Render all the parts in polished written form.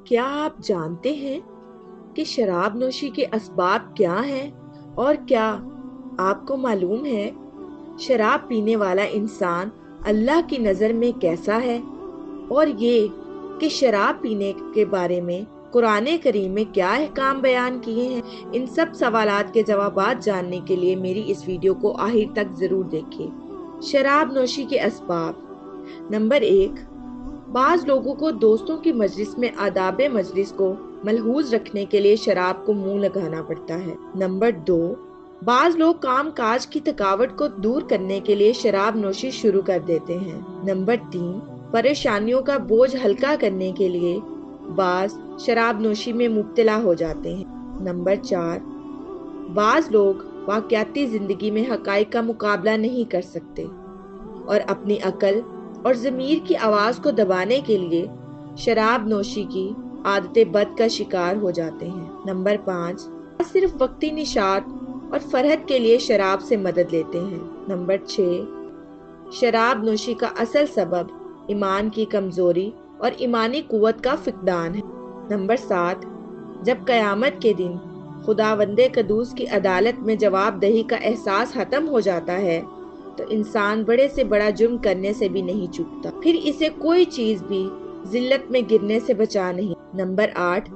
کیا آپ جانتے ہیں کہ شراب نوشی کے اسباب کیا ہیں؟ اور کیا آپ کو معلوم ہے شراب پینے والا انسان اللہ کی نظر میں کیسا ہے؟ اور یہ کہ شراب پینے کے بارے میں قرآن کریم میں کیا احکام بیان کیے ہیں؟ ان سب سوالات کے جوابات جاننے کے لیے میری اس ویڈیو کو آخر تک ضرور دیکھیں۔ شراب نوشی کے اسباب۔ نمبر 1، بعض لوگوں کو دوستوں کی مجلس میں آداب مجلس کو ملحوظ رکھنے کے لیے شراب کو منہ لگانا پڑتا ہے۔ نمبر 2، بعض لوگ کام کاج کی تھکاوٹ کو دور کرنے کے لیے شراب نوشی شروع کر دیتے ہیں۔ نمبر 3، پریشانیوں کا بوجھ ہلکا کرنے کے لیے بعض شراب نوشی میں مبتلا ہو جاتے ہیں۔ نمبر 4، بعض لوگ واقعاتی زندگی میں حقائق کا مقابلہ نہیں کر سکتے اور اپنی عقل اور ضمیر کی آواز کو دبانے کے لیے شراب نوشی کی عادت بد کا شکار ہو جاتے ہیں۔ نمبر 5، صرف وقتی نشاط اور فرحت کے لیے شراب سے مدد لیتے ہیں۔ نمبر 6، شراب نوشی کا اصل سبب ایمان کی کمزوری اور ایمانی قوت کا فقدان ہے۔ نمبر 7، جب قیامت کے دن خداوند قدوس کی عدالت میں جواب دہی کا احساس ختم ہو جاتا ہے تو انسان بڑے سے بڑا جرم کرنے سے بھی نہیں چوکتا، پھر اسے کوئی چیز بھی ذلت میں گرنے سے بچا نہیں۔ نمبر 8،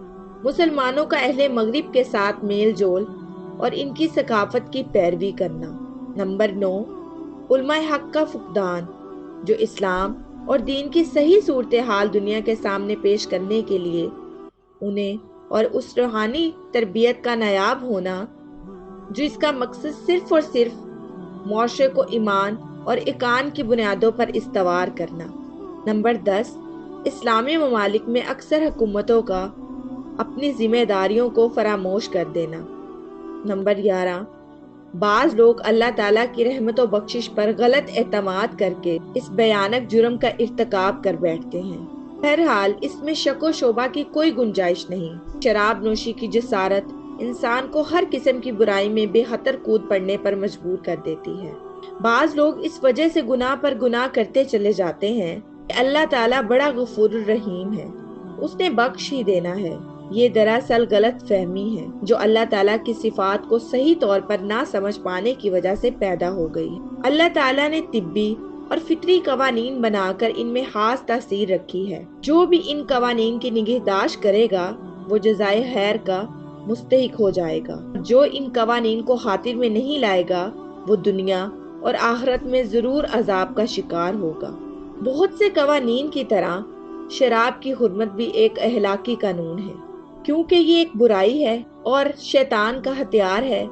مسلمانوں کا اہل مغرب کے ساتھ میل جول اور ان کی ثقافت کی پیروی کرنا۔ نمبر 9، علماء حق کا فقدان جو اسلام اور دین کی صحیح صورتحال دنیا کے سامنے پیش کرنے کے لیے انہیں اور اس روحانی تربیت کا نایاب ہونا جو اس کا مقصد صرف اور صرف معاشرے کو ایمان اور اقان کی بنیادوں پر استوار کرنا۔ نمبر 10، اسلامی ممالک میں اکثر حکومتوں کا اپنی ذمہ داریوں کو فراموش کر دینا۔ نمبر 11، بعض لوگ اللہ تعالیٰ کی رحمت و بخشش پر غلط اعتماد کر کے اس بھیانک جرم کا ارتکاب کر بیٹھتے ہیں۔ بہرحال اس میں شک و شبہ کی کوئی گنجائش نہیں۔ شراب نوشی کی جسارت انسان کو ہر قسم کی برائی میں بے خطر کود پڑنے پر مجبور کر دیتی ہے۔ بعض لوگ اس وجہ سے گناہ پر گناہ کرتے چلے جاتے ہیں کہ اللہ تعالیٰ بڑا غفور الرحیم ہے، اس نے بخش ہی دینا ہے۔ یہ دراصل غلط فہمی ہے جو اللہ تعالیٰ کی صفات کو صحیح طور پر نہ سمجھ پانے کی وجہ سے پیدا ہو گئی ہے۔ اللہ تعالیٰ نے طبی اور فطری قوانین بنا کر ان میں خاص تاثیر رکھی ہے۔ جو بھی ان قوانین کی نگہداشت کرے گا وہ جزائے خیر کا مستحق ہو جائے گا۔ جو ان قوانین کو خاطر میں نہیں لائے گا وہ دنیا اور آخرت میں ضرور عذاب کا شکار ہوگا۔ بہت سے قوانین کی طرح شراب کی حرمت بھی ایک اخلاقی قانون ہے، کیونکہ یہ ایک برائی ہے اور شیطان کا ہتھیار ہے۔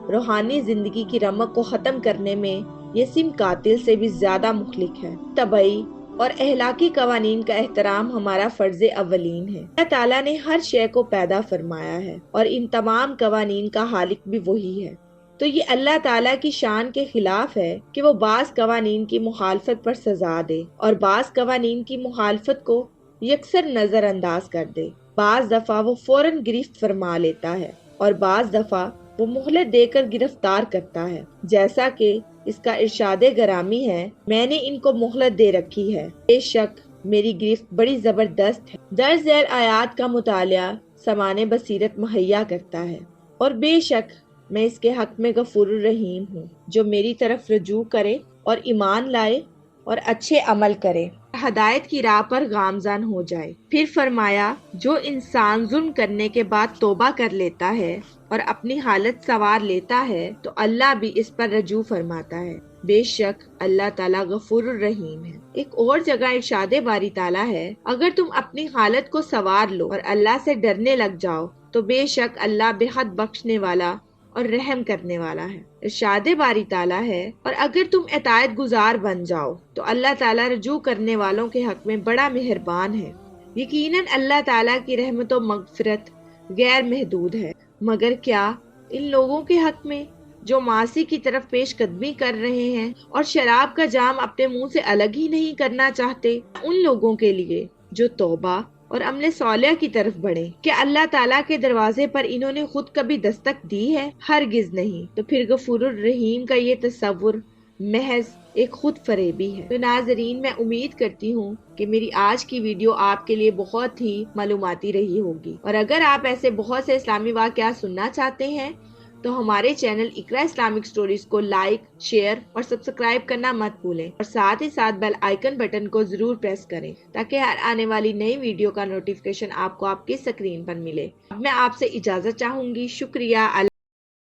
روحانی زندگی کی رمق کو ختم کرنے میں یہ سم قاتل سے بھی زیادہ مخلص ہے۔ طبعی اور اخلاقی قوانین کا احترام ہمارا فرض اولین ہے۔ اللہ تعالیٰ نے ہر شے کو پیدا فرمایا ہے اور ان تمام قوانین کا خالق بھی وہی ہے، تو یہ اللہ تعالیٰ کی شان کے خلاف ہے کہ وہ بعض قوانین کی مخالفت پر سزا دے اور بعض قوانین کی مخالفت کو یکسر نظر انداز کر دے۔ بعض دفعہ وہ فوراً گرفت فرما لیتا ہے اور بعض دفعہ وہ مہلت دے کر گرفتار کرتا ہے، جیسا کہ اس کا ارشاد گرامی ہے، میں نے ان کو مہلت دے رکھی ہے، بے شک میری گرفت بڑی زبردست ہے۔ درج ذیل آیات کا مطالعہ سمان بصیرت مہیا کرتا ہے اور بے شک میں اس کے حق میں غفور الرحیم ہوں۔ جو میری طرف رجوع کرے اور ایمان لائے اور اچھے عمل کرے، ہدایت کی راہ پر گامزن ہو جائے۔ پھر فرمایا، جو انسان ظلم کرنے کے بعد توبہ کر لیتا ہے اور اپنی حالت سنوار لیتا ہے تو اللہ بھی اس پر رجوع فرماتا ہے، بے شک اللہ تعالیٰ غفور الرحیم ہے۔ ایک اور جگہ ارشاد باری تعالیٰ ہے، اگر تم اپنی حالت کو سنوار لو اور اللہ سے ڈرنے لگ جاؤ تو بے شک اللہ بے حد بخشنے والا اور رحم کرنے والا ہے۔ ارشاد باری تعالیٰ ہے، اور اگر تم اطاعت گزار بن جاؤ تو اللہ تعالیٰ رجوع کرنے والوں کے حق میں بڑا مہربان ہے۔ یقیناً اللہ تعالیٰ کی رحمت و مغفرت غیر محدود ہے، مگر کیا ان لوگوں کے حق میں جو معاصی کی طرف پیش قدمی کر رہے ہیں اور شراب کا جام اپنے منہ سے الگ ہی نہیں کرنا چاہتے، ان لوگوں کے لیے جو توبہ اور عمل صالح کی طرف بڑھیں، کہ اللہ تعالیٰ کے دروازے پر انہوں نے خود کبھی دستک دی ہے؟ ہرگز نہیں۔ تو پھر غفور الرحیم کا یہ تصور محض ایک خود فریبی ہے۔ تو ناظرین، میں امید کرتی ہوں کہ میری آج کی ویڈیو آپ کے لیے بہت ہی معلوماتی رہی ہوگی، اور اگر آپ ایسے بہت سے اسلامی واقعات سننا چاہتے ہیں تو ہمارے چینل اقرا اسلامک سٹوریز کو لائک، شیئر اور سبسکرائب کرنا مت بھولیں، اور ساتھ ہی ساتھ بیل آئیکن بٹن کو ضرور پریس کریں تاکہ ہر آنے والی نئی ویڈیو کا نوٹیفیکیشن آپ کو آپ کی اسکرین پر ملے۔ اب میں آپ سے اجازت چاہوں گی۔ شکریہ۔